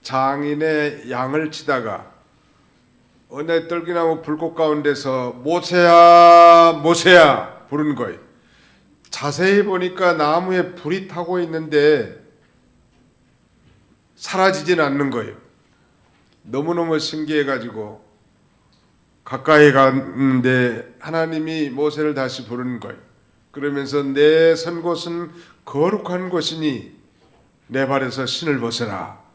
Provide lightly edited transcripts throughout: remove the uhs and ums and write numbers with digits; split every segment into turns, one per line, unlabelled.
장인의 양을 치다가 어느 떨기나무 불꽃 가운데서 모세야 모세야 부르는 거예요. 자세히 보니까 나무에 불이 타고 있는데 사라지진 않는 거예요. 너무너무 신기해가지고 가까이 갔는데 하나님이 모세를 다시 부르는 거예요. 그러면서 내 선 곳은 거룩한 곳이니 내 발에서 신을 벗어라.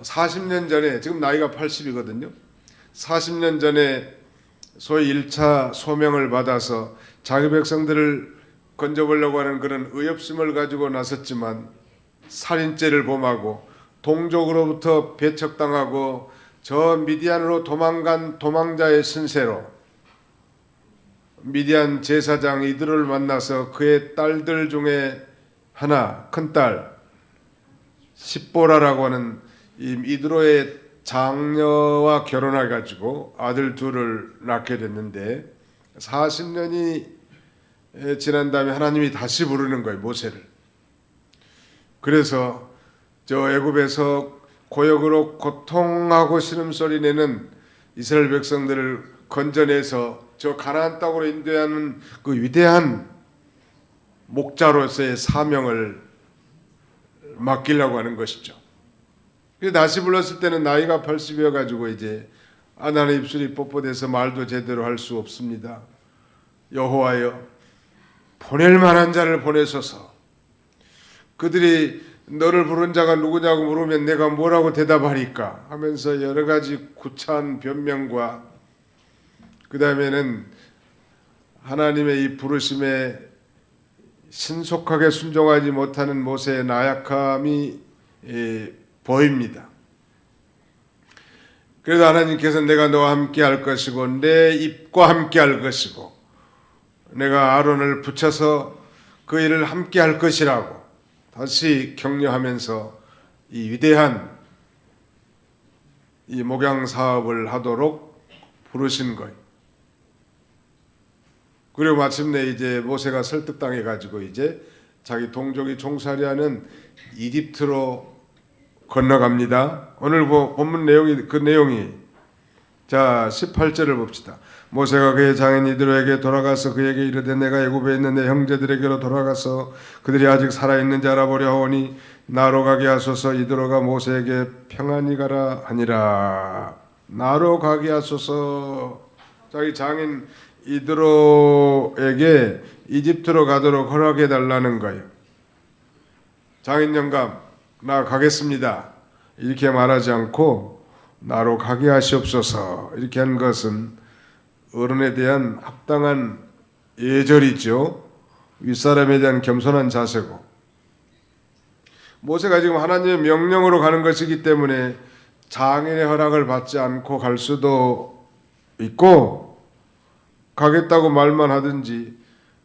40년 전에, 지금 나이가 80이거든요. 40년 전에 소위 1차 소명을 받아서 자기 백성들을 건져보려고 하는 그런 의협심을 가지고 나섰지만 살인죄를 범하고 동족으로부터 배척당하고 저 미디안으로 도망간 도망자의 신세로 미디안 제사장 이드로를 만나서 그의 딸들 중에 하나, 큰딸 십보라라고 하는 이 이드로의 장녀와 결혼해가지고 아들 둘을 낳게 됐는데 40년이 지난 다음에 하나님이 다시 부르는 거예요, 모세를. 그래서 저 애굽에서 고역으로 고통하고 신음소리 내는 이스라엘 백성들을 건져내서 저 가나안 땅으로 인도하는 그 위대한 목자로서의 사명을 맡기려고 하는 것이죠. 다시 불렀을 때는 나이가 80이어 가지고 이제 나는 입술이 뻣뻣해서 말도 제대로 할 수 없습니다. 여호와여, 보낼 만한 자를 보내소서. 그들이 너를 부른 자가 누구냐고 물으면 내가 뭐라고 대답하리까 하면서 여러 가지 구차한 변명과 그 다음에는 하나님의 이 부르심에 신속하게 순종하지 못하는 모세의 나약함이 보입니다. 그래도 하나님께서 내가 너와 함께 할 것이고 내 입과 함께 할 것이고 내가 아론을 붙여서 그 일을 함께 할 것이라고 다시 격려하면서 이 위대한 이 목양 사업을 하도록 부르신 거예요. 그리고 마침내 이제 모세가 설득당해 가지고 이제 자기 동족이 종살이하는 이집트로 건너갑니다. 오늘 본문 내용이 그 내용이 자 18절을 봅시다. 모세가 그의 장인 이드로에게 돌아가서 그에게 이르되 내가 애굽에 있는 내 형제들에게로 돌아가서 그들이 아직 살아있는지 알아보려 하오니 나로 가게 하소서. 이드로가 모세에게 평안히 가라 하니라. 나로 가게 하소서. 자기 장인 이드로에게 이집트로 가도록 허락해 달라는 거예요. 장인 영감 나 가겠습니다 이렇게 말하지 않고 나로 가게 하시옵소서 이렇게 한 것은 어른에 대한 합당한 예절이죠. 윗사람에 대한 겸손한 자세고, 모세가 지금 하나님의 명령으로 가는 것이기 때문에 장인의 허락을 받지 않고 갈 수도 있고 가겠다고 말만 하든지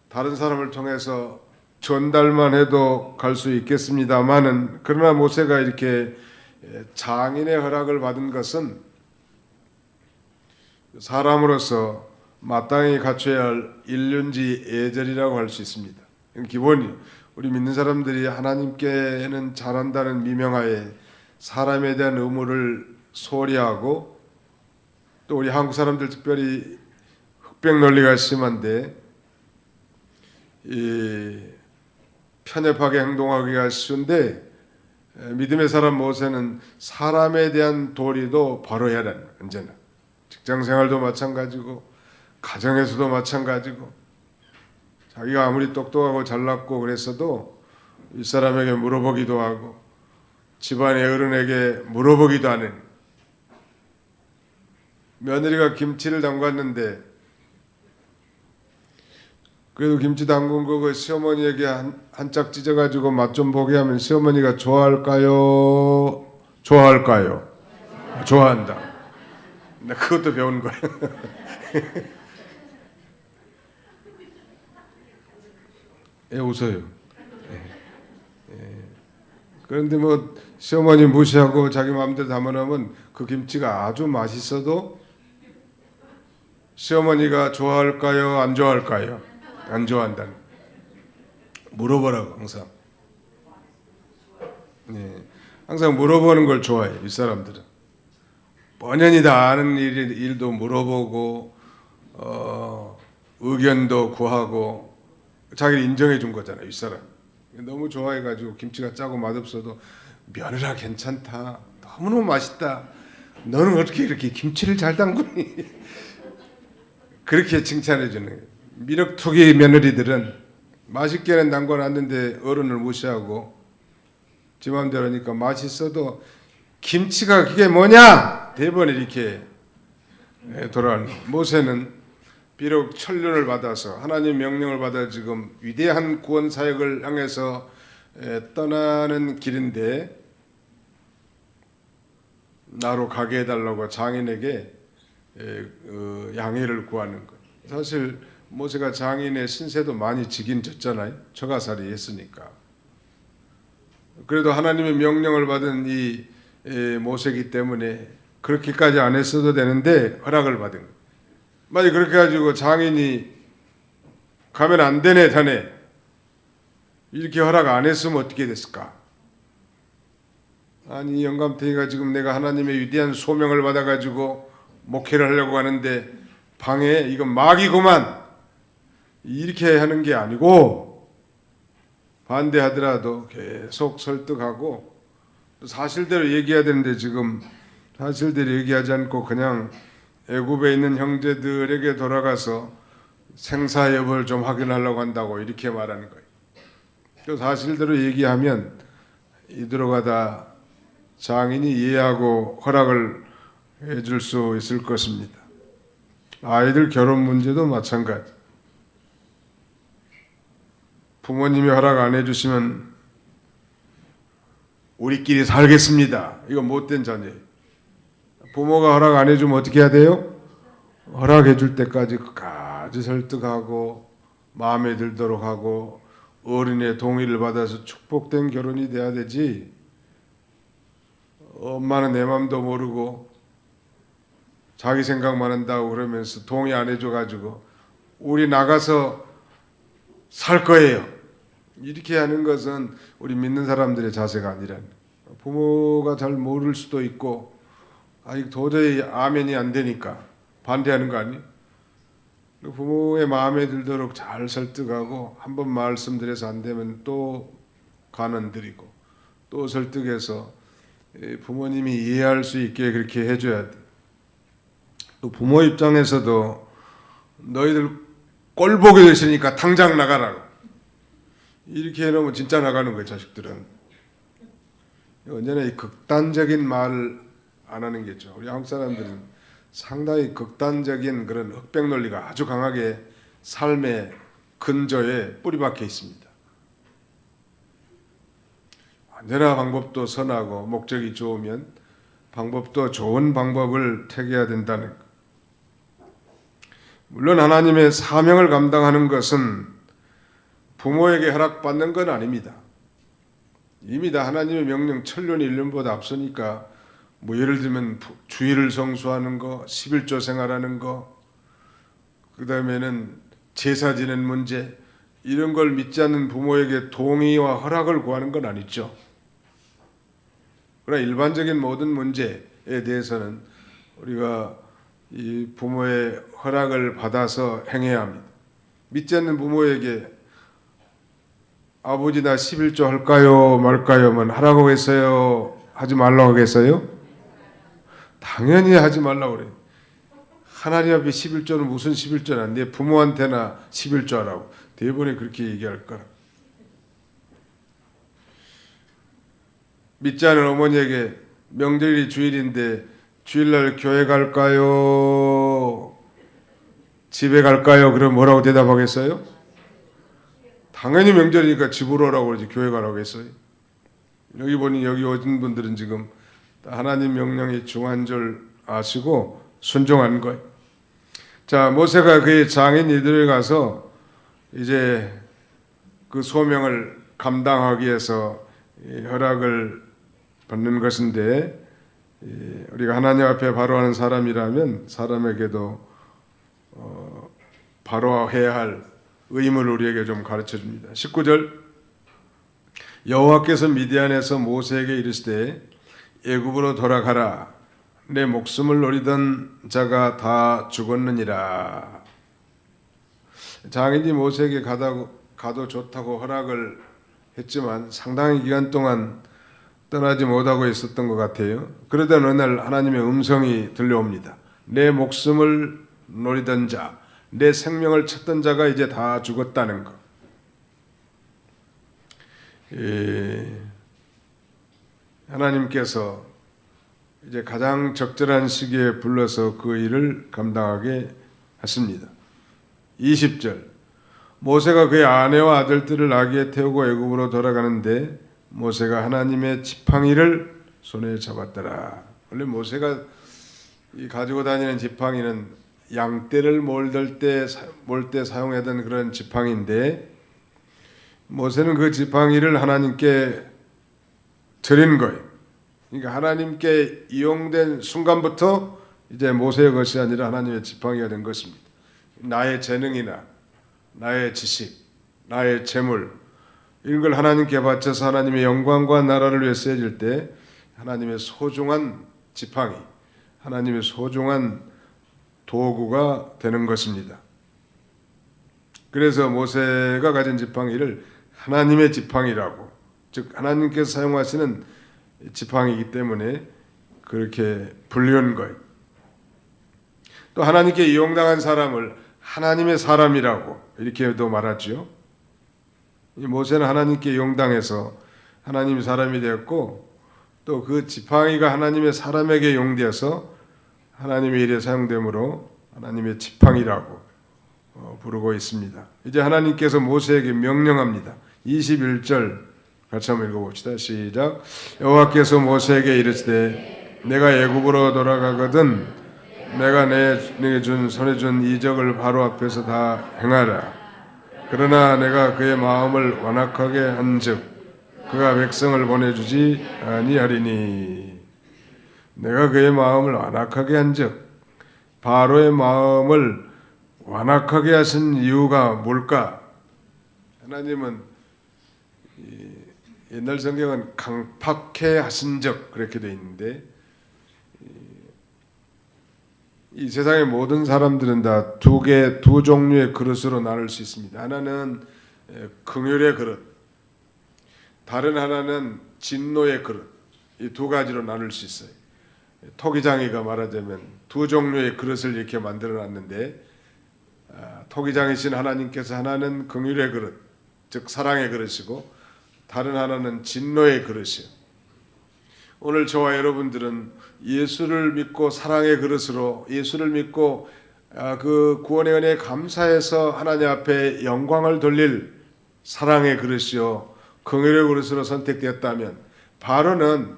다른 사람을 통해서 전달만 해도 갈 수 있겠습니다만은, 그러나 모세가 이렇게 장인의 허락을 받은 것은 사람으로서 마땅히 갖춰야 할 일륜지 예절이라고 할 수 있습니다. 기본이 우리 믿는 사람들이 하나님께는 잘한다는 미명하에 사람에 대한 의무를 소홀히 하고, 또 우리 한국 사람들 특별히 흑백 논리가 심한데 편협하게 행동하기가 쉬운데, 믿음의 사람 모세는 사람에 대한 도리도 바로 해야 하는, 언제나 직장생활도 마찬가지고 가정에서도 마찬가지고, 자기가 아무리 똑똑하고 잘났고 그랬어도 윗사람에게 물어보기도 하고 집안의 어른에게 물어보기도 하는, 며느리가 김치를 담갔는데 그래도 김치 담근 거 시어머니에게 한 짝 찢어가지고 맛 좀 보게 하면 시어머니가 좋아할까요? 좋아할까요? 좋아한다. 나 그것도 배운 거야. 예, 웃어요. 그런데 뭐 시어머니 무시하고 자기 마음대로 담아놓으면 그 김치가 아주 맛있어도 시어머니가 좋아할까요? 안 좋아할까요? 안 좋아한다는. 물어보라고 항상. 네. 항상 물어보는 걸 좋아해요. 이 사람들은 뻔연히 다 아는 일도 물어보고 의견도 구하고 자기를 인정해 준 거잖아요. 이 사람 너무 좋아해가지고 김치가 짜고 맛없어도 며느라 괜찮다, 너무너무 맛있다, 너는 어떻게 이렇게 김치를 잘 담그니 그렇게 칭찬해 주는 거예요. 미륵투기 며느리들은 맛있게는 담궈놨는데 어른을 무시하고 지 맘대로 하니까 맛있어도 김치가 그게 뭐냐 대번 이렇게 돌아가는 거예요. 모세는 비록 천륜을 받아서 하나님 명령을 받아 지금 위대한 구원 사역을 향해서 떠나는 길인데 나로 가게 해달라고 장인에게 양해를 구하는 것. 사실 모세가 장인의 신세도 많이 지긴 졌잖아요. 처가살이 했으니까. 그래도 하나님의 명령을 받은 이 모세이기 때문에 그렇게까지 안 했어도 되는데 허락을 받은 거예요. 만약 그렇게 가지고 장인이 가면 안 되네 자네 이렇게 허락 안 했으면 어떻게 됐을까? 아니 영감탱이가 지금 내가 하나님의 위대한 소명을 받아가지고 목회를 하려고 하는데 방해 이건 마귀구만 이렇게 하는 게 아니고 반대하더라도 계속 설득하고 사실대로 얘기해야 되는데 지금 사실대로 얘기하지 않고 그냥 애굽에 있는 형제들에게 돌아가서 생사 여부를 좀 확인하려고 한다고 이렇게 말하는 거예요. 또 사실대로 얘기하면 이들어가다 장인이 이해하고 허락을 해줄 수 있을 것입니다. 아이들 결혼 문제도 마찬가지. 부모님이 허락 안 해주시면 우리끼리 살겠습니다. 이거 못된 자녀예요. 부모가 허락 안 해주면 어떻게 해야 돼요? 허락해 줄 때까지 끝까지 설득하고 마음에 들도록 하고 어른의 동의를 받아서 축복된 결혼이 돼야 되지. 엄마는 내 마음도 모르고 자기 생각만 한다고 그러면서 동의 안 해줘가지고 우리 나가서 살 거예요. 이렇게 하는 것은 우리 믿는 사람들의 자세가 아니라는 거예요. 부모가 잘 모를 수도 있고 아직 도저히 아멘이 안 되니까 반대하는 거 아니에요? 부모의 마음에 들도록 잘 설득하고 한번 말씀드려서 안 되면 또 간언 드리고 또 설득해서 부모님이 이해할 수 있게 그렇게 해줘야 돼. 또 부모 입장에서도 너희들 꼴보기 되시니까 당장 나가라고 이렇게 해놓으면 진짜 나가는 거예요. 자식들은 언제나 이 극단적인 말을 안 하는 게 좋죠. 우리 한국 사람들은 상당히 극단적인 그런 흑백 논리가 아주 강하게 삶의 근저에 뿌리박혀 있습니다. 언제나 방법도 선하고 목적이 좋으면 방법도 좋은 방법을 택해야 된다는 것. 물론 하나님의 사명을 감당하는 것은 부모에게 허락받는 건 아닙니다. 이미 다 하나님의 명령 천륜 일륜보다 앞서니까 뭐 예를 들면 주일을 성수하는 거, 11조 생활하는 거, 그 다음에는 제사 지낸 문제 이런 걸 믿지 않는 부모에게 동의와 허락을 구하는 건 아니죠. 그러나 일반적인 모든 문제에 대해서는 우리가 이 부모의 허락을 받아서 행해야 합니다. 믿지 않는 부모에게 아버지 나 11조 할까요 말까요? 하라고 했어요? 하지 말라고 했어요? 당연히 하지 말라고 그래요. 하나님 앞에 11조는 무슨 11조나 내 부모한테나 11조 하라고 대번에 그렇게 얘기할 거라. 믿지 않은 어머니에게 명절이 주일인데 주일날 교회 갈까요? 집에 갈까요? 그럼 뭐라고 대답하겠어요? 당연히 명절이니까 집으로 오라고 그러지 교회 가라고 했어요. 여기 보니 여기 오신 분들은 지금 하나님 명령이 중한 줄 아시고 순종한 거예요. 자, 모세가 그의 장인 이들에 가서 이제 그 소명을 감당하기 위해서 허락을 받는 것인데 우리가 하나님 앞에 바로하는 사람이라면 사람에게도 바로해야 할 의무를 우리에게 좀 가르쳐 줍니다. 19절 여호와께서 미디안에서 모세에게 이르시되 애굽으로 돌아가라. 내 목숨을 노리던 자가 다 죽었느니라. 장인이 모세에게 가도 좋다고 허락을 했지만 상당히 기간 동안 떠나지 못하고 있었던 것 같아요. 그러던 어느 날 하나님의 음성이 들려옵니다. 내 목숨을 노리던 자, 내 생명을 찾던 자가 이제 다 죽었다는 것. 하나님께서 이제 가장 적절한 시기에 불러서 그 일을 감당하게 하십니다. 20절 모세가 그의 아내와 아들들을 나귀에 태우고 애굽으로 돌아가는데 모세가 하나님의 지팡이를 손에 잡았더라. 원래 모세가 가지고 다니는 지팡이는 양떼를 몰 때 사용하던 그런 지팡이인데 모세는 그 지팡이를 하나님께 드린 거예요. 그러니까 하나님께 이용된 순간부터 이제 모세의 것이 아니라 하나님의 지팡이가 된 것입니다. 나의 재능이나 나의 지식, 나의 재물 이런 걸 하나님께 바쳐서 하나님의 영광과 나라를 위해 쓰여질 때 하나님의 소중한 지팡이, 하나님의 소중한 도구가 되는 것입니다. 그래서 모세가 가진 지팡이를 하나님의 지팡이라고, 즉 하나님께서 사용하시는 지팡이이기 때문에 그렇게 불리운 거예요. 또 하나님께 이용당한 사람을 하나님의 사람이라고 이렇게도 말하죠. 모세는 하나님께 이용당해서 하나님의 사람이 되었고 또 그 지팡이가 하나님의 사람에게 이용되어서 하나님의 일에 사용되므로 하나님의 지팡이라고 부르고 있습니다. 이제 하나님께서 모세에게 명령합니다. 21절 같이 한번 읽어봅시다. 시작. 여호와께서 모세에게 이르시되 내가 애굽으로 돌아가거든 내가 내게 손에 준 이적을 바로 앞에서 다 행하라. 그러나 내가 그의 마음을 완악하게 한즉 그가 백성을 보내주지 아니하리니. 내가 그의 마음을 완악하게 한즉 바로의 마음을 완악하게 하신 이유가 뭘까? 하나님은 옛날 성경은 강팍해 하신적 그렇게 되어 있는데 이 세상의 모든 사람들은 다 두 종류의 그릇으로 나눌 수 있습니다. 하나는 긍휼의 그릇, 다른 하나는 진노의 그릇. 이 두 가지로 나눌 수 있어요. 토기장이가 말하자면 두 종류의 그릇을 이렇게 만들어 놨는데 토기장이신 하나님께서 하나는 긍휼의 그릇, 즉 사랑의 그릇이고 다른 하나는 진노의 그릇이에요. 오늘 저와 여러분들은 예수를 믿고 사랑의 그릇으로 예수를 믿고 그 구원의 은혜에 감사해서 하나님 앞에 영광을 돌릴 사랑의 그릇이요 긍휼의 그릇으로 선택되었다면 바로는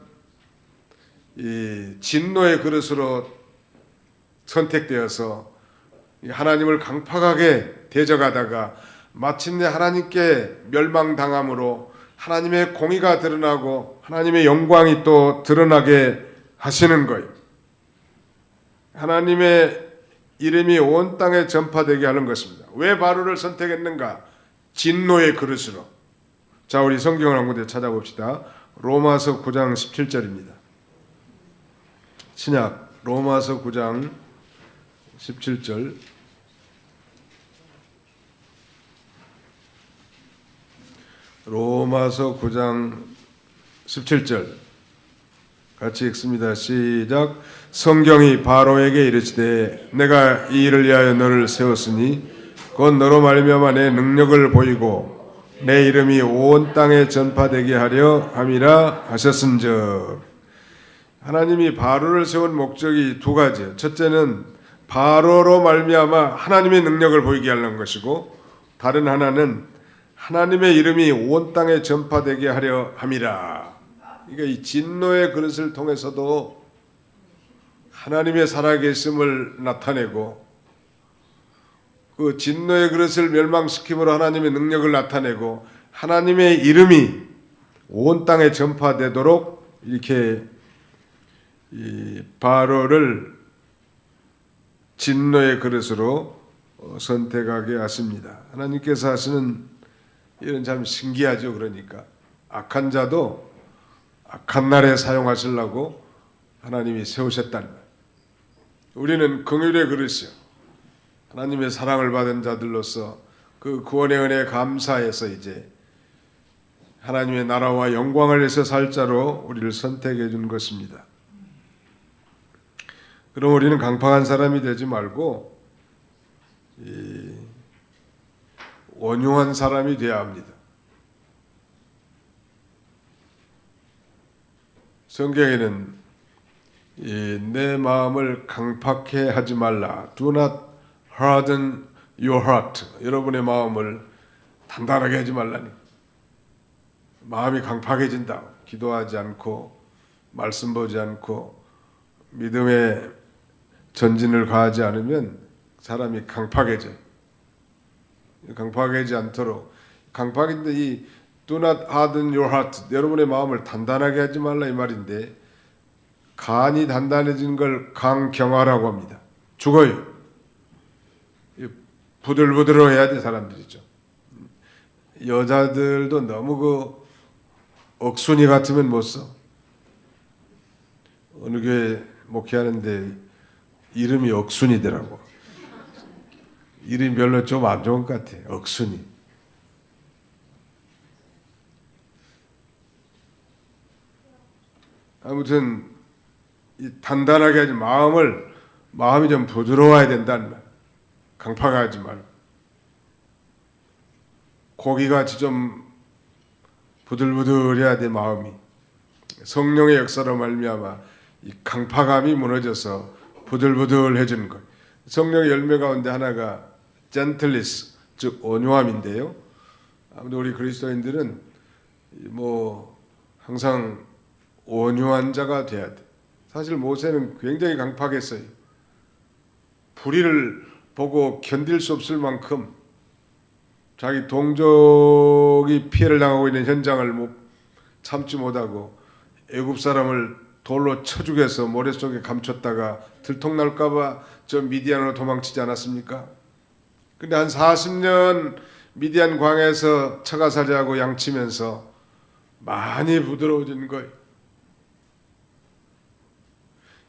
이 진노의 그릇으로 선택되어서 하나님을 강팍하게 대적하다가 마침내 하나님께 멸망당함으로 하나님의 공의가 드러나고 하나님의 영광이 또 드러나게 하시는 거예요. 하나님의 이름이 온 땅에 전파되게 하는 것입니다. 왜 바로를 선택했는가? 진노의 그릇으로. 자, 우리 성경을 한 군데 찾아봅시다. 로마서 9장 17절입니다. 신약 로마서 9장 17절. 로마서 9장 17절 같이 읽습니다. 시작. 성경이 바로에게 이르시되 내가 이 일을 위하여 너를 세웠으니 곧 너로 말미암아 내 능력을 보이고 내 이름이 온 땅에 전파되게 하려 함이라 하셨은즉. 하나님이 바로를 세운 목적이 두 가지예요. 첫째는 바로로 말미암아 하나님의 능력을 보이게 하는 것이고 다른 하나는 하나님의 이름이 온 땅에 전파되게 하려 함이라. 그러니까 이 진노의 그릇을 통해서도 하나님의 살아계심을 나타내고 그 진노의 그릇을 멸망시킴으로 하나님의 능력을 나타내고 하나님의 이름이 온 땅에 전파되도록 이렇게 이 바로를 진노의 그릇으로 선택하게 하십니다. 하나님께서 하시는 일은 참 신기하죠. 그러니까 악한 자도 악한 날에 사용하시려고 하나님이 세우셨다는 말. 우리는 긍휼의 그릇이요, 하나님의 사랑을 받은 자들로서 그 구원의 은혜에 감사해서 이제 하나님의 나라와 영광을 위해서 살 자로 우리를 선택해 준 것입니다. 그럼 우리는 강팍한 사람이 되지 말고 온유한 사람이 되어야 합니다. 성경에는 내 마음을 강팍해 하지 말라. Do not harden your heart. 여러분의 마음을 단단하게 하지 말라니. 마음이 강팍해진다. 기도하지 않고 말씀 보지 않고 믿음의 전진을 가하지 않으면 사람이 강팍해져요. 강팍하지 않도록, 강팍인데 이 do not harden your heart, 여러분의 마음을 단단하게 하지 말라 이 말인데, 간이 단단해진 걸 강경화라고 합니다. 죽어요. 부들부들해야 돼 사람들이죠. 여자들도 너무 그 억순이 같으면 못 써. 어느 교회 목회하는데 이름이 억순이더라고. 이름이 별로 좀 안 좋은 것 같아. 억순이. 아무튼 이 단단하게 하지, 마음이 좀 부드러워야 된다는 말. 강팍하지 말고 고기같이 좀 부들부들해야 돼. 마음이 성령의 역사로 말미암아 이 강팍함이 무너져서 부들부들해지는 것. 성령의 열매 가운데 하나가 gentleness, 즉 온유함인데요. 아무튼 우리 그리스도인들은 뭐 항상 온유한 자가 돼야 돼. 사실 모세는 굉장히 강팍했어요. 불의를 보고 견딜 수 없을 만큼 자기 동족이 피해를 당하고 있는 현장을 참지 못하고 애굽 사람을 돌로 쳐 죽여서 모래 속에 감췄다가 들통날까 봐 저 미디안으로 도망치지 않았습니까? 근데 한 40년 미디안 광야에서 처가살이하고 양치면서 많이 부드러워진 거예요.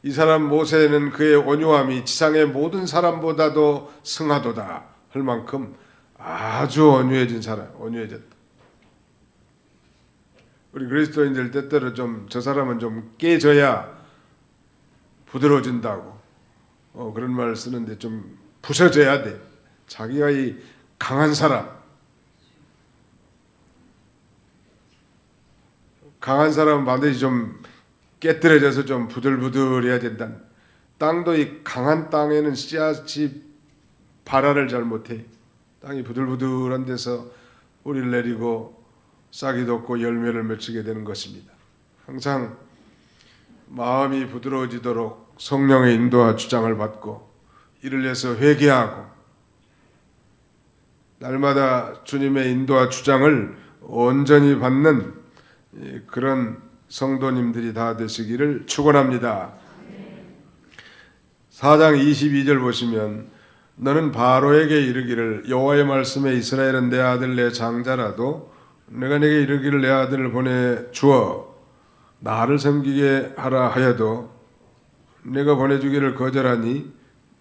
이 사람 모세는 그의 온유함이 지상의 모든 사람보다도 승하도다 할 만큼 아주 온유해진 사람, 온유해졌다. 우리 그리스도인들 때때로 좀 저 사람은 좀 깨져야 부드러워진다고 그런 말을 쓰는데, 좀 부서져야 돼. 자기가 이 강한 사람은 반드시 좀 깨뜨려져서 좀 부들부들해야 된다. 땅도 이 강한 땅에는 씨앗이 발화를 잘 못해. 땅이 부들부들한 데서 뿌리를 내리고 싹이 돋고 열매를 맺히게 되는 것입니다. 항상 마음이 부드러워지도록 성령의 인도와 주장을 받고 이를 위해서 회개하고 날마다 주님의 인도와 주장을 온전히 받는 그런 성도님들이 다 되시기를 축원합니다. 4장 22절 보시면 너는 바로에게 이르기를 여호와의 말씀에 이스라엘은 내 아들 내 장자라도 내가 내게 이르기를 내 아들을 보내주어 나를 섬기게 하라 하여도 내가 보내주기를 거절하니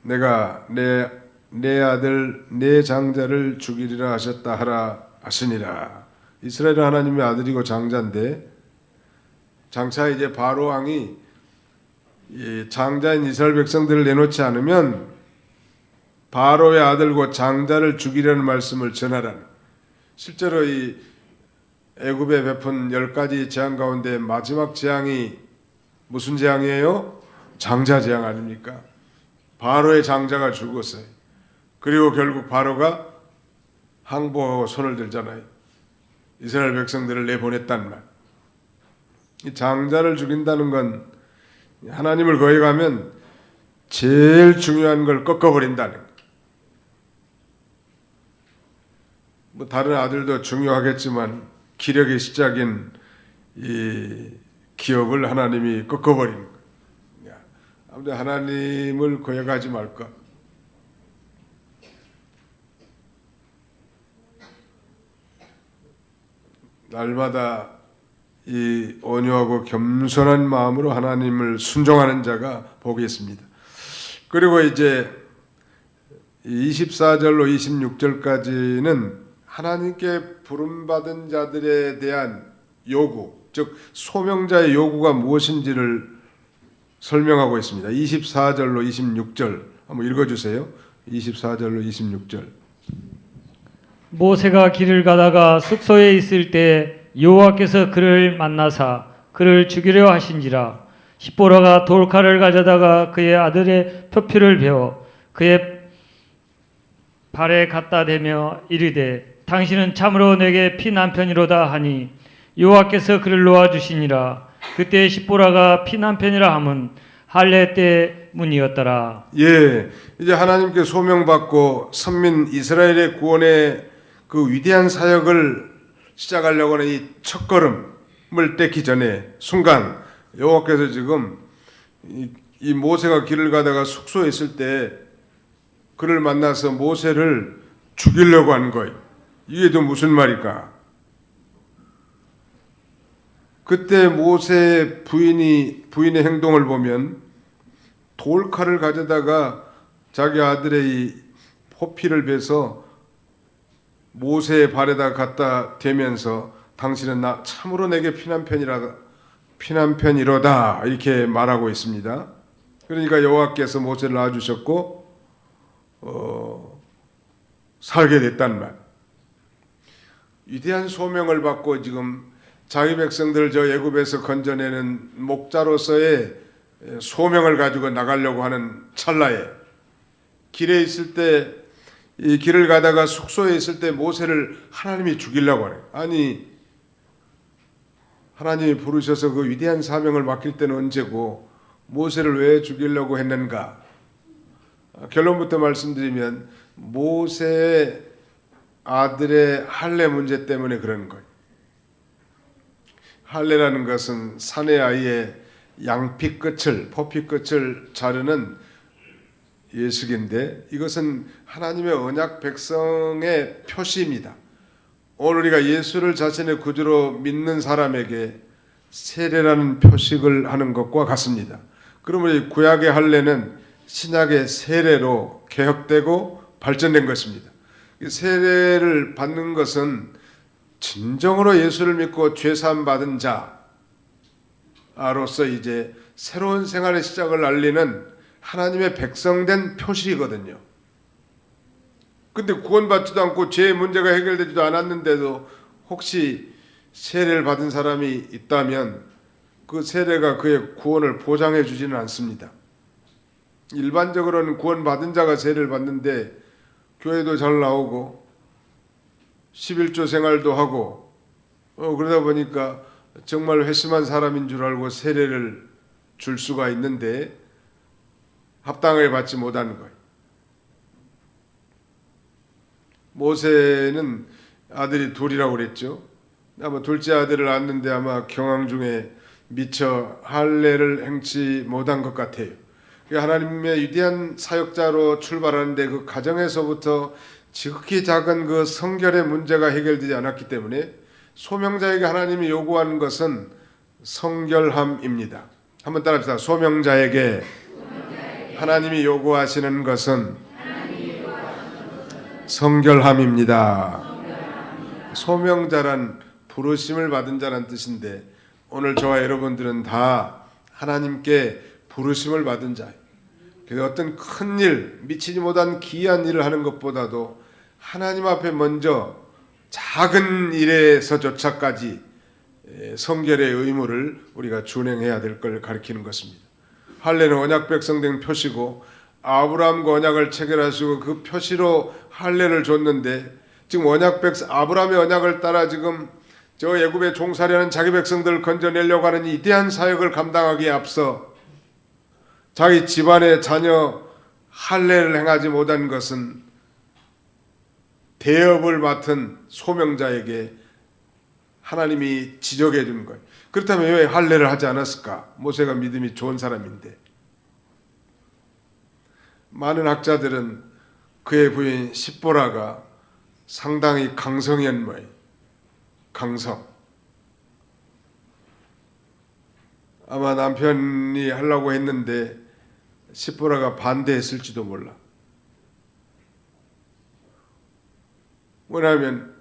내가 내 아들 내 장자를 죽이리라 하셨다 하라 하시니라. 이스라엘은 하나님의 아들이고 장자인데, 장차 이제 바로 왕이 장자인 이스라엘 백성들을 내놓지 않으면 바로의 아들 곧 장자를 죽이려는 말씀을 전하라는. 실제로 이 애굽에 베푼 10가지 재앙 가운데 마지막 재앙이 무슨 재앙이에요? 장자 재앙 아닙니까? 바로의 장자가 죽었어요. 그리고 결국 바로가 항복하고 손을 들잖아요. 이스라엘 백성들을 내보냈단 말. 이 장자를 죽인다는 건 하나님을 거역하면 제일 중요한 걸 꺾어버린다는 거예요. 뭐 다른 아들도 중요하겠지만 기력의 시작인 이 기업을 하나님이 꺾어버리는 거예요. 아무튼 하나님을 거역하지 말까. 날마다 이 온유하고 겸손한 마음으로 하나님을 순종하는 자가 복이 있습니다. 그리고 이제 24절로 26절까지는 하나님께 부름받은 자들에 대한 요구, 즉 소명자의 요구가 무엇인지를 설명하고 있습니다. 24절로 26절 한번 읽어주세요. 24절로 26절.
모세가 길을 가다가 숙소에 있을 때 여호와께서 그를 만나사 그를 죽이려 하신지라. 십보라가 돌칼을 가져다가 그의 아들의 표피를 베어 그의 발에 갖다 대며 이르되 당신은 참으로 내게 피 남편이로다 하니 여호와께서 그를 놓아 주시니라. 그때 십보라가 피 남편이라 함은 할례 때문이었더라.
예, 이제 하나님께 소명받고 선민 이스라엘의 구원의 그 위대한 사역을 시작하려고 하는 이 첫걸음을 떼기 전에 순간 여호와께서 지금 이 모세가 길을 가다가 숙소에 있을 때 그를 만나서 모세를 죽이려고 하는 거예요. 이게 또 무슨 말일까? 그때 모세의 부인의 행동을 보면 돌칼을 가져다가 자기 아들의 이 포피를 베서 모세의 발에다 갖다 대면서 당신은 나 참으로 내게 피난편이로다 이렇게 말하고 있습니다. 그러니까 여호와께서 모세를 낳아주셨고 살게 됐단 말. 위대한 소명을 받고 지금 자기 백성들을 저 애굽에서 건져내는 목자로서의 소명을 가지고 나가려고 하는 찰나에 길에 있을 때 이 길을 가다가 숙소에 있을 때 모세를 하나님이 죽이려고 하네. 아니 하나님이 부르셔서 그 위대한 사명을 맡길 때는 언제고 모세를 왜 죽이려고 했는가? 결론부터 말씀드리면 모세의 아들의 할례 문제 때문에 그런 거예요. 할례라는 것은 사내 아이의 양피 끝을, 포피 끝을 자르는 예식인데 이것은 하나님의 언약 백성의 표시입니다. 오늘 우리가 예수를 자신의 구주로 믿는 사람에게 세례라는 표식을 하는 것과 같습니다. 그러면 이 구약의 할례는 신약의 세례로 개혁되고 발전된 것입니다. 세례를 받는 것은 진정으로 예수를 믿고 죄사함 받은 자로서 이제 새로운 생활의 시작을 알리는 하나님의 백성된 표시거든요. 근데 구원받지도 않고 죄의 문제가 해결되지도 않았는데도 혹시 세례를 받은 사람이 있다면 그 세례가 그의 구원을 보장해 주지는 않습니다. 일반적으로는 구원받은 자가 세례를 받는데 교회도 잘 나오고 11조 생활도 하고 그러다 보니까 정말 회심한 사람인 줄 알고 세례를 줄 수가 있는데 합당하게 받지 못하는 거예요. 모세는 아들이 둘이라고 그랬죠. 아마 둘째 아들을 낳았는데 아마 경황 중에 미처 할례를 행치 못한 것 같아요. 하나님의 위대한 사역자로 출발하는데 그 가정에서부터 지극히 작은 그 성결의 문제가 해결되지 않았기 때문에 소명자에게 하나님이 요구하는 것은 성결함입니다. 한번 따라합시다. 소명자에게 하나님이 요구하시는 것은 성결함입니다. 소명자란 부르심을 받은 자란 뜻인데 오늘 저와 여러분들은 다 하나님께 부르심을 받은 자예요. 그래서 어떤 큰 일, 미치지 못한 기이한 일을 하는 것보다도 하나님 앞에 먼저 작은 일에서조차까지 성결의 의무를 우리가 준행해야 될 걸 가리키는 것입니다. 할례는 언약 백성된 표시고 아브라함과 언약을 체결하시고 그 표시로 할례를 줬는데 지금 아브라함의 언약을 따라 지금 저 애굽에 종살이하는 자기 백성들을 건져내려고 하는 위대한 사역을 감당하기에 앞서 자기 집안의 자녀 할례를 행하지 못한 것은 대업을 맡은 소명자에게 하나님이 지적해 주는 거예요. 그렇다면 왜 할례를 하지 않았을까? 모세가 믿음이 좋은 사람인데. 많은 학자들은 그의 부인 십보라가 상당히 강성이었 모양이에요. 강성. 아마 남편이 하려고 했는데 시보라가 반대했을지도 몰라. 뭐냐면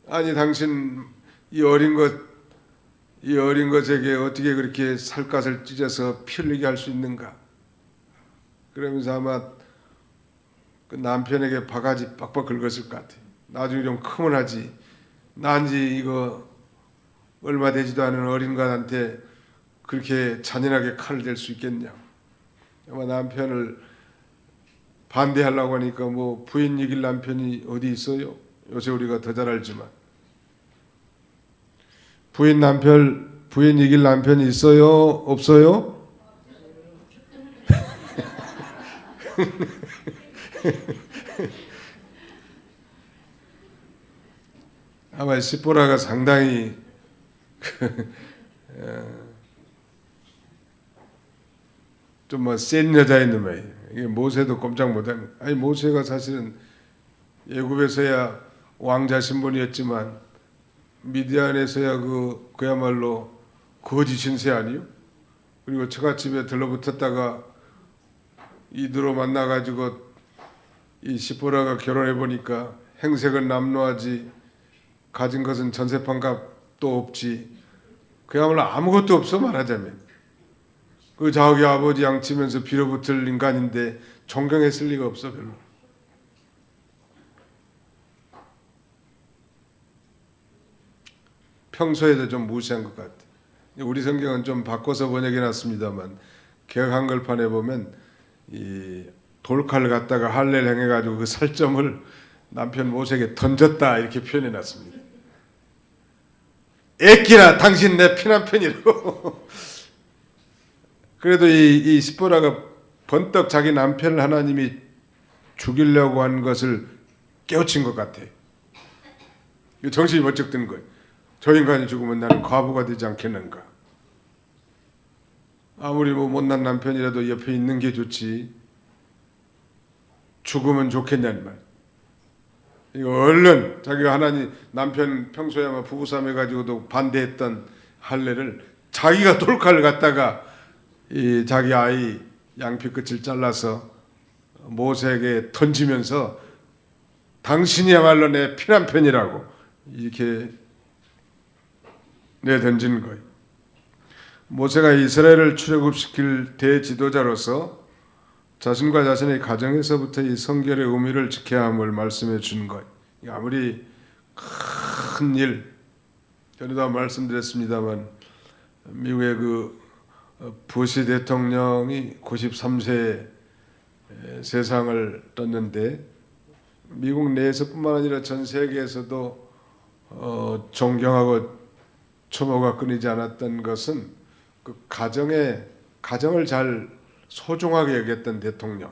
아니 당신 이 어린 것에게 어떻게 그렇게 살갗을 찢어서 피 흘리게 할 수 있는가? 그러면서 아마 그 남편에게 바가지 빡빡 긁었을 것 같아. 나중에 좀 크면 하지. 난지 이거 얼마 되지도 않은 어린 것한테 그렇게 잔인하게 칼을 댈 수 있겠냐. 아마 남편을 반대하려고 하니까 뭐 부인 이길 남편이 어디 있어요? 요새 우리가 더 잘 알지만 부인 이길 남편이 있어요? 없어요? 아마 시보라가 상당히 좀 뭐 센 여자인 놈이에요. 이게 모세도 꼼짝 못하는. 아니 모세가 사실은 애굽에서야 왕자 신분이었지만 미디안에서야 그야말로 거지 신세 아니요? 그리고 처갓집에 들러붙었다가 이드로 만나가지고 이 시보라가 결혼해 보니까 행색은 남루하지 가진 것은 전세판 값도 없지 그야말로 아무것도 없어 말하자면 그 자기 아버지 양치면서 빌어붙을 인간인데 존경했을 리가 없어 별로. 평소에도 좀 무시한 것 같아. 우리 성경은 좀 바꿔서 번역해놨습니다만 개역 한글판에 보면 이 돌칼을 갖다가 할례를 행해가지고 그 살점을 남편 모세에게 던졌다 이렇게 표현해놨습니다. 애끼라 당신 내 피난편이라고. 그래도 이 시보라가 번떡 자기 남편을 하나님이 죽이려고 한 것을 깨우친 것 같아. 정신이 번쩍 든 거예요. 저 인간이 죽으면 나는 과부가 되지 않겠는가. 아무리 뭐 못난 남편이라도 옆에 있는 게 좋지. 죽으면 좋겠냐는 말. 이거 얼른 자기가 하나님 남편 평소에 아마 부부싸움 해가지고도 반대했던 할례를 자기가 돌칼을 갖다가 이 자기 아이 양피 끝을 잘라서 모세에게 던지면서 당신이야말로 내 피난편이라고 이렇게 내던진 거예요. 모세가 이스라엘을 출애굽시킬 대지도자로서 자신과 자신의 가정에서부터 이 성결의 의미를 지켜야 함을 말씀해 준 거예요. 아무리 큰 일, 전에도 말씀드렸습니다만 미국의 부시 대통령이 93세에 세상을 떴는데 미국 내에서뿐만 아니라 전 세계에서도 존경하고 추모가 끊이지 않았던 것은 그 가정을 잘 소중하게 여겼던 대통령.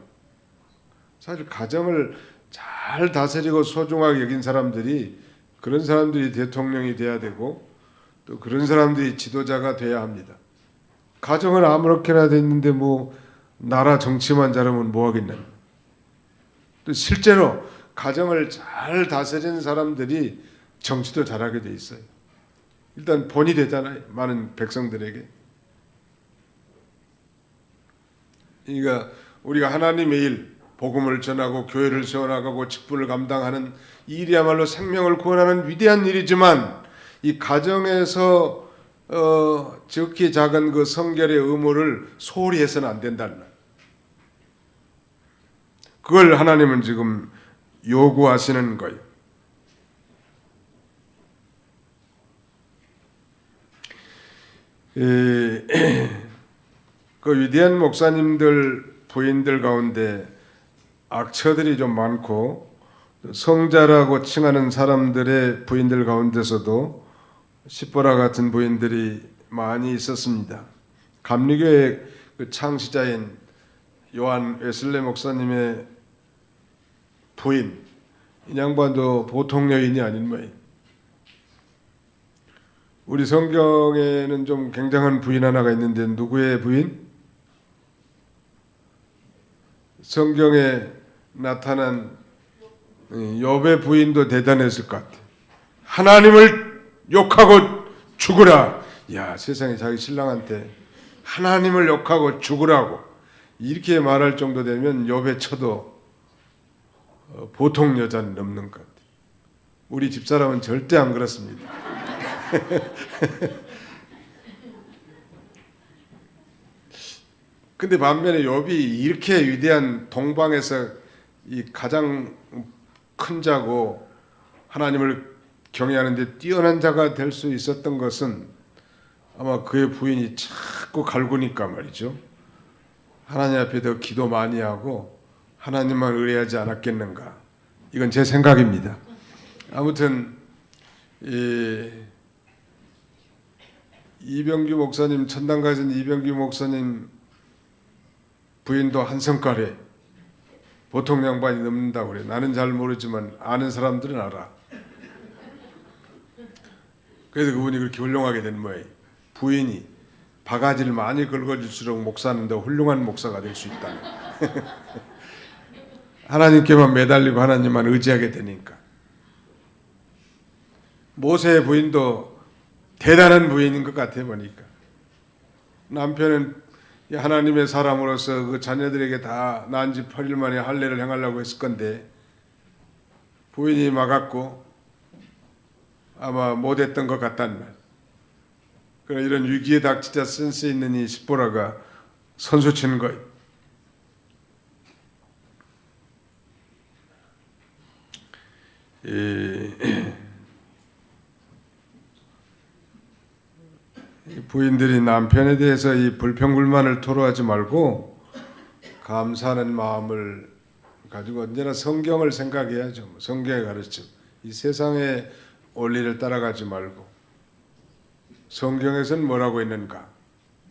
사실 가정을 잘 다스리고 소중하게 여긴 사람들이 그런 사람들이 대통령이 돼야 되고 또 그런 사람들이 지도자가 돼야 합니다. 가정은 아무렇게나 돼 있는데 뭐 나라 정치만 잘하면 뭐 하겠냐. 또 실제로 가정을 잘 다스리는 사람들이 정치도 잘하게 돼 있어요. 일단 본이 되잖아요. 많은 백성들에게. 그러니까 우리가 하나님의 일, 복음을 전하고 교회를 세워나가고 직분을 감당하는 일이야말로 생명을 구원하는 위대한 일이지만 이 가정에서 지극히 작은 그 성결의 의무를 소홀히 해서는 안 된다는 말. 그걸 하나님은 지금 요구하시는 거예요. 그 위대한 목사님들 부인들 가운데 악처들이 좀 많고 성자라고 칭하는 사람들의 부인들 가운데서도 시보라 같은 부인들이 많이 있었습니다. 감리교의 그 창시자인 요한 웨슬레 목사님의 부인, 이 양반도 보통 여인이 아닌 모양. 우리 성경에는 좀 굉장한 부인 하나가 있는데 누구의 부인? 성경에 나타난 욥의 부인도 대단했을 것 같아. 하나님을 욕하고 죽으라. 야, 세상에 자기 신랑한테 하나님을 욕하고 죽으라고 이렇게 말할 정도 되면 욥의 쳐도 보통 여자는 넘는 것 같아요. 우리 집사람은 절대 안 그렇습니다. 근데 반면에 욥이 이렇게 위대한 동방에서 이 가장 큰 자고 하나님을 경외하는데 뛰어난 자가 될 수 있었던 것은 아마 그의 부인이 자꾸 갈구니까 말이죠. 하나님 앞에 더 기도 많이 하고 하나님만 의뢰하지 않았겠는가. 이건 제 생각입니다. 아무튼 이병규 목사님, 천당 가신 이병규 목사님 부인도 한 성깔에 보통 양반이 넘는다고 그래. 나는 잘 모르지만 아는 사람들은 알아. 그래서 그분이 그렇게 훌륭하게 된 모양이에요. 부인이 바가지를 많이 긁어줄수록 목사는 더 훌륭한 목사가 될 수 있다. 하나님께만 매달리고 하나님만 의지하게 되니까. 모세의 부인도 대단한 부인인 것 같아 보니까. 남편은 하나님의 사람으로서 그 자녀들에게 다 낳은 지 8일 만에 할례를 행하려고 했을 건데 부인이 막았고 아마 못했던 것 같단 말. 그러나 이런 위기에 닥치자 센스 있는 이 십보라가 선수 치는 거예요. 부인들이 남편에 대해서 이 불평불만을 토로하지 말고 감사하는 마음을 가지고 언제나 성경을 생각해야죠. 성경의 가르침. 이 세상의 원리를 따라가지 말고 성경에서는 뭐라고 있는가.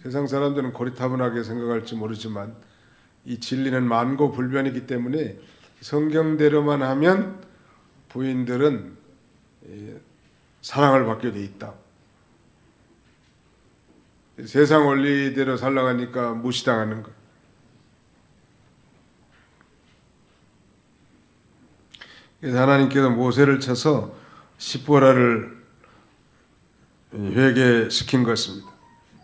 세상 사람들은 고리타분하게 생각할지 모르지만 이 진리는 만고불변이기 때문에 성경대로만 하면 부인들은 사랑을 받게 돼 있다. 세상 원리대로 살아가니까 무시당하는 거예요. 그래서 하나님께서 모세를 쳐서 십보라를 회개시킨 것입니다.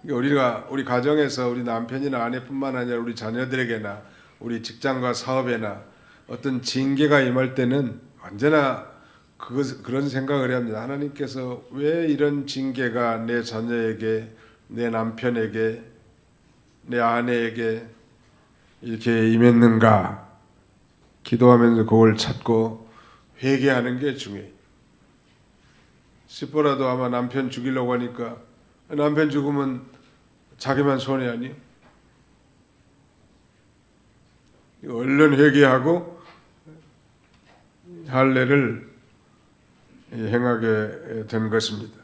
우리 가정에서 우리 남편이나 아내뿐만 아니라 우리 자녀들에게나 우리 직장과 사업에나 어떤 징계가 임할 때는 언제나 그런 생각을 해야 합니다. 하나님께서 왜 이런 징계가 내 자녀에게, 내 남편에게, 내 아내에게 이렇게 임했는가 기도하면서 그걸 찾고 회개하는 게 중요해요. 십보라도 아마 남편 죽이려고 하니까 남편 죽으면 자기만 손해 아니에요? 얼른 회개하고 할례를 행하게 된 것입니다.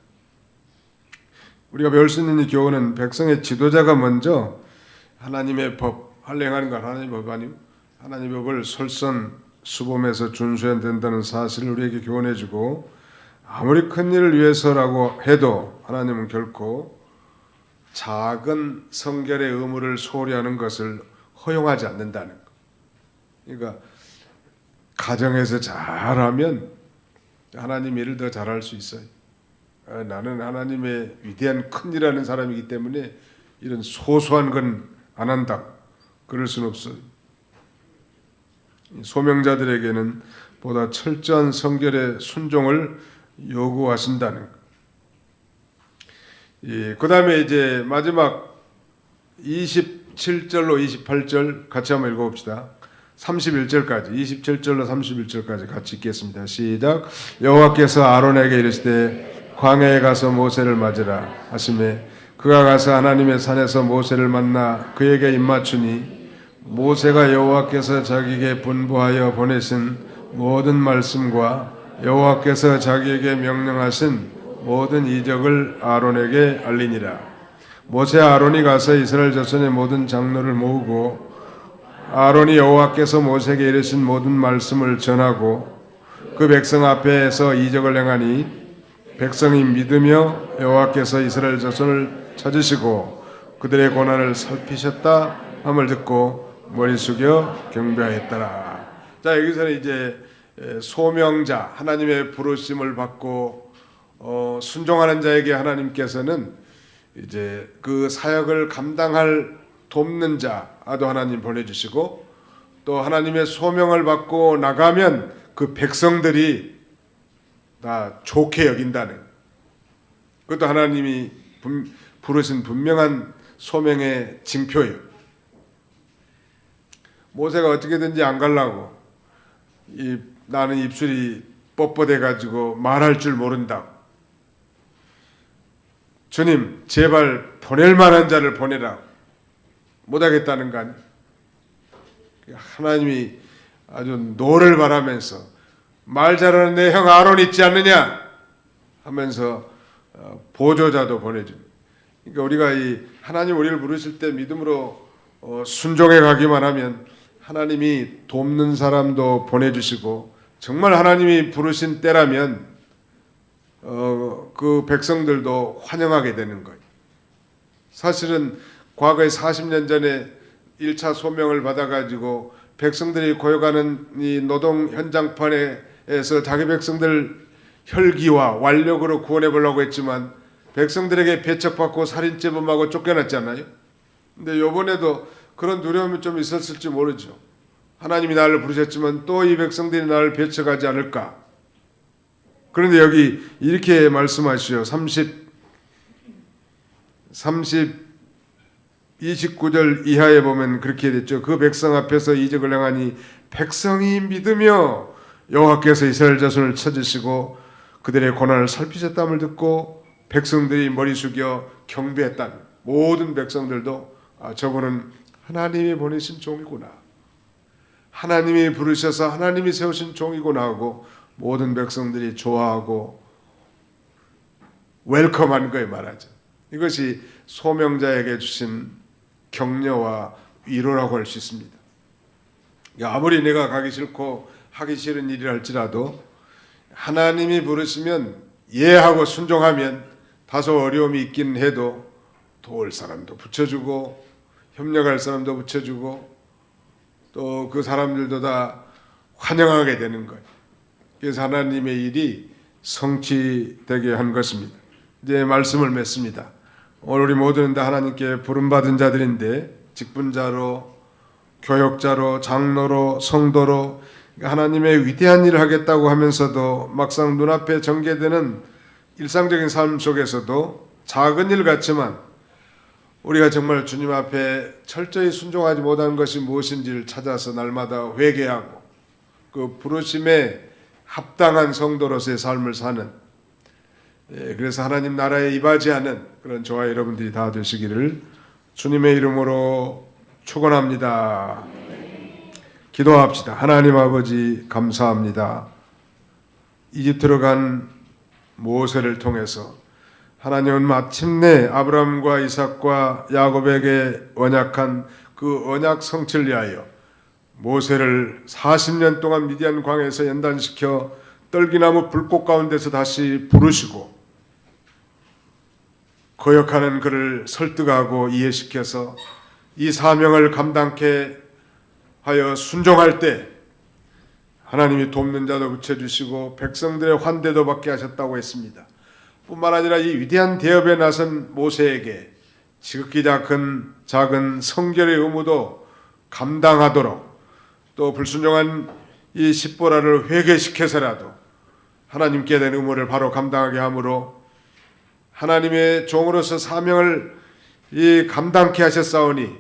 우리가 배울 수 있는 이 교훈은 백성의 지도자가 먼저 하나님의 법, 할례하는 건 하나님의 법 아니고 하나님의 법을 솔선수범해서 준수해야 된다는 사실을 우리에게 교훈해주고 아무리 큰 일을 위해서라고 해도 하나님은 결코 작은 성결의 의무를 소홀히 하는 것을 허용하지 않는다는 것. 그러니까 가정에서 잘하면 하나님 일을 더 잘할 수 있어요. 나는 하나님의 위대한 큰 일하는 사람이기 때문에 이런 소소한 건 안 한다. 그럴 수는 없어요. 소명자들에게는 보다 철저한 성결의 순종을 요구하신다는 것. 그 다음에 이제 마지막 27절로 28절 같이 한번 읽어봅시다. 31절까지 27절로 31절까지 같이 읽겠습니다. 시작. 여호와께서 아론에게 이르시되 광야에 가서 모세를 맞으라 하시매 그가 가서 하나님의 산에서 모세를 만나 그에게 입맞추니 모세가 여호와께서 자기에게 분부하여 보내신 모든 말씀과 여호와께서 자기에게 명령하신 모든 이적을 아론에게 알리니라. 모세와 아론이 가서 이스라엘 자손의 모든 장로를 모으고 아론이 여호와께서 모세에게 이르신 모든 말씀을 전하고 그 백성 앞에서 이적을 행하니 백성이 믿으며 여호와께서 이스라엘 자손을 찾으시고 그들의 고난을 살피셨다 함을 듣고 머리 숙여 경배하였더라. 자, 여기서는 이제 소명자, 하나님의 부르심을 받고 순종하는 자에게 하나님께서는 이제 그 사역을 감당할 돕는 자도 하나님 보내주시고, 또 하나님의 소명을 받고 나가면 그 백성들이 다 좋게 여긴다는, 그것도 하나님이 부르신 분명한 소명의 징표예요. 모세가 어떻게든지 안 가려고, 나는 입술이 뻣뻣해 가지고 말할 줄 모른다고, 주님 제발 보낼 만한 자를 보내라, 못하겠다는 거 아니에요. 하나님이 아주 노를 바라면서 말 잘하는 내 형 아론 있지 않느냐 하면서 보조자도 보내줍니다. 그러니까 우리가 이 하나님 우리를 부르실 때 믿음으로 순종해 가기만 하면 하나님이 돕는 사람도 보내주시고, 정말 하나님이 부르신 때라면 그 백성들도 환영하게 되는 거예요. 사실은 과거에 40년 전에 1차 소명을 받아가지고 백성들이 고용하는 이 노동 현장판에서 자기 백성들 혈기와 완력으로 구원해 보려고 했지만 백성들에게 배척받고 살인죄범하고 쫓겨났잖아요. 근데 이번에도 그런 두려움이 좀 있었을지 모르죠. 하나님이 나를 부르셨지만 또 이 백성들이 나를 배척하지 않을까. 그런데 여기 이렇게 말씀하시오. 29절 이하에 보면 그렇게 됐죠. 그 백성 앞에서 이적을 행하니 백성이 믿으며 여호와께서 이스라엘 자손을 찾으시고 그들의 고난을 살피셨다함을 듣고 백성들이 머리 숙여 경배했다. 모든 백성들도 저분은 하나님이 보내신 종이구나, 하나님이 부르셔서 하나님이 세우신 종이구나 하고 모든 백성들이 좋아하고 웰컴한 거에 말하죠. 이것이 소명자에게 주신 격려와 위로라고 할 수 있습니다. 아무리 내가 가기 싫고 하기 싫은 일이라 할지라도 하나님이 부르시면 예하고 순종하면 다소 어려움이 있긴 해도 도울 사람도 붙여주고 협력할 사람도 붙여주고 또 그 사람들도 다 환영하게 되는 거예요. 그래서 하나님의 일이 성취되게 한 것입니다. 이제 말씀을 맺습니다. 오늘 우리 모두는 다 하나님께 부름받은 자들인데 직분자로, 교역자로, 장로로, 성도로 하나님의 위대한 일을 하겠다고 하면서도 막상 눈앞에 전개되는 일상적인 삶 속에서도 작은 일 같지만 우리가 정말 주님 앞에 철저히 순종하지 못한 것이 무엇인지를 찾아서 날마다 회개하고 그 부르심에 합당한 성도로서의 삶을 사는, 그래서 하나님 나라에 임하지하는 그런 저와 여러분들이 다 되시기를 주님의 이름으로 축원합니다. 기도합시다. 하나님 아버지 감사합니다. 이집트로 간 모세를 통해서 하나님은 마침내 아브라함과 이삭과 야곱에게 언약한 그 언약 성취를 위하여 모세를 40년 동안 미디안 광야에서 연단시켜 떨기나무 불꽃 가운데서 다시 부르시고 거역하는 그를 설득하고 이해시켜서 이 사명을 감당케 하여 순종할 때 하나님이 돕는 자도 붙여주시고 백성들의 환대도 받게 하셨다고 했습니다. 뿐만 아니라 이 위대한 대업에 나선 모세에게 지극히 작은 성결의 의무도 감당하도록 또 불순종한 이 십보라를 회개시켜서라도 하나님께 된 의무를 바로 감당하게 함으로 하나님의 종으로서 사명을 감당케 하셨사오니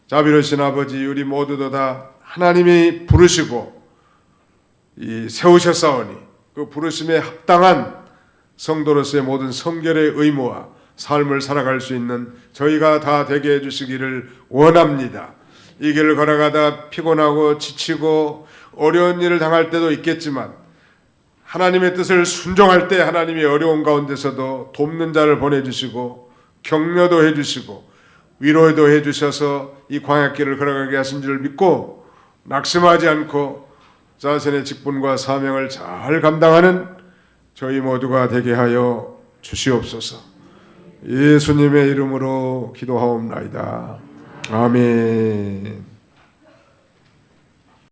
자비로우신 아버지 우리 모두도 다 하나님이 부르시고 세우셨사오니 그 부르심에 합당한 성도로서의 모든 성결의 의무와 삶을 살아갈 수 있는 저희가 다 되게 해주시기를 원합니다. 이 길을 걸어가다 피곤하고 지치고 어려운 일을 당할 때도 있겠지만 하나님의 뜻을 순종할 때 하나님이 어려운 가운데서도 돕는 자를 보내주시고 격려도 해주시고 위로도 해주셔서 이 광야길을 걸어가게 하신 줄 믿고 낙심하지 않고 자신의 직분과 사명을 잘 감당하는 저희 모두가 되게 하여 주시옵소서. 예수님의 이름으로 기도하옵나이다. 아멘.